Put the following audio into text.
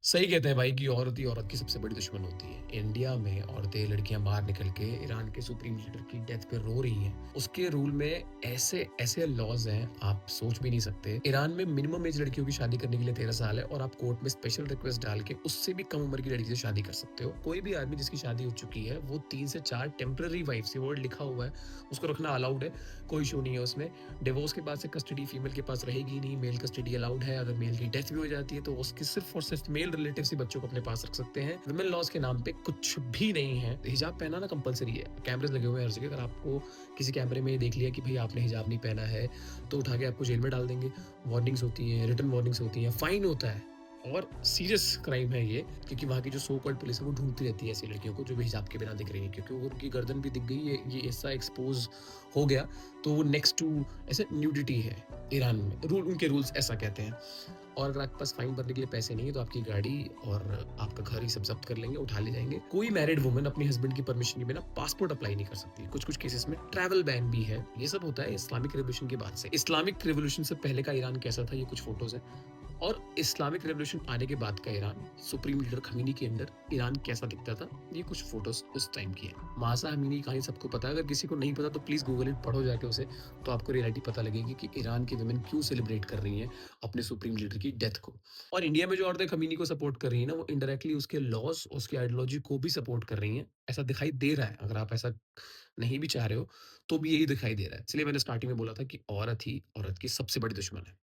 सही कहते हैं भाई कि औरत ही औरत की सबसे बड़ी दुश्मन होती है। इंडिया में औरतें, लड़कियाँ बाहर निकल के ईरान के सुप्रीम लीडर की डेथ पे रो रही हैं। उसके रूल में ऐसे-ऐसे लॉज़ हैं, आप सोच भी नहीं सकते। ईरान में मिनिमम एज लड़कियों की शादी करने के लिए 13 साल है और आप कोर्ट में स्पेशल रिक्वेस्ट डाल के उससे भी कम उम्र की लड़की से शादी कर सकते हो। कोई भी आदमी जिसकी शादी हो चुकी है, वो 3 से 4 टेम्परेरी वाइफ्स, ये वर्ड लिखा हुआ है, उसको रखना अलाउड है, कोई इश्यू नहीं है उसमें। डिवोर्स के बाद से कस्टडी फीमेल के पास रहेगी ही नहीं, मेल कस्टडी अलाउड है। अगर मेल की डेथ भी हो जाती है तो उसके सिर्फ और सिर्फ मेल रिलेटिव्स ही बच्चों को अपने पास रख सकते हैं। विमेन लॉज के नाम पे कुछ भी नहीं है। हिजाब पहनाना कंपलसरी है। कैमरेज लगे हुए हैं हर जगह। अगर आपको किसी कैमरे में देख लिया कि भाई आपने हिजाब नहीं पहना है, तो उठा के आपको जेल में डाल देंगे। वार्निंग्स होती हैं, रिटन वार्निंग्स होती हैं, फाइन होता है और सीरियस क्राइम है ये, क्योंकि वहाँ की जो सो कॉल्ड पुलिस है वो ढूंढती रहती है ऐसी लड़कियों को जो भी हिजाब के बिना दिख रही है, क्योंकि अगर उनकी गर्दन भी दिख गई, ये ऐसा एक्सपोज हो गया, तो वो नेक्स्ट टू ऐसे न्यूडिटी है ईरान में। रूल, उनके रूल्स ऐसा कहते हैं। और अगर आपके पास फाइन भरने के लिए पैसे नहीं है तो आपकी गाड़ी और आपका घर ही सब जब्त कर लेंगे, उठा ले जाएंगे। कोई मैरिड वुमन अपने हस्बैंड की परमिशन के बिना पासपोर्ट अप्लाई नहीं कर सकती। कुछ कुछ केसेस में ट्रैवल बैन भी है। ये सब होता है इस्लामिक रिवॉल्यूशन के बाद से। इस्लामिक रिवॉल्यूशन से पहले का ईरान कैसा था, ये कुछ फोटोज है। और इस्लामिक रिवॉल्यूशन आने के बाद का ईरान, सुप्रीम लीडर खमीनी के अंडर ईरान कैसा दिखता था, ये कुछ फोटोज उस टाइम की है। मासा अमीनी की कहानी सबको पता है। अगर किसी को नहीं पता तो प्लीज गूगल इट, पढ़ो जाके उसे, तो आपको रियलिटी पता लगेगी कि ईरान की वुमेन क्यों सेलिब्रेट कर रही हैं अपने सुप्रीम लीडर की डेथ को। और इंडिया में जो औरतें खमीनी को सपोर्ट कर रही हैं ना, वो इनडायरेक्टली उसके लॉज, उसकी आइडियोलॉजी को भी सपोर्ट कर रही हैं। ऐसा दिखाई दे रहा है। अगर आप ऐसा नहीं भी चाह रहे हो, तो भी यही दिखाई दे रहा है। इसलिए मैंने स्टार्टिंग में बोला था कि औरत ही औरत की सबसे बड़ी दुश्मन है।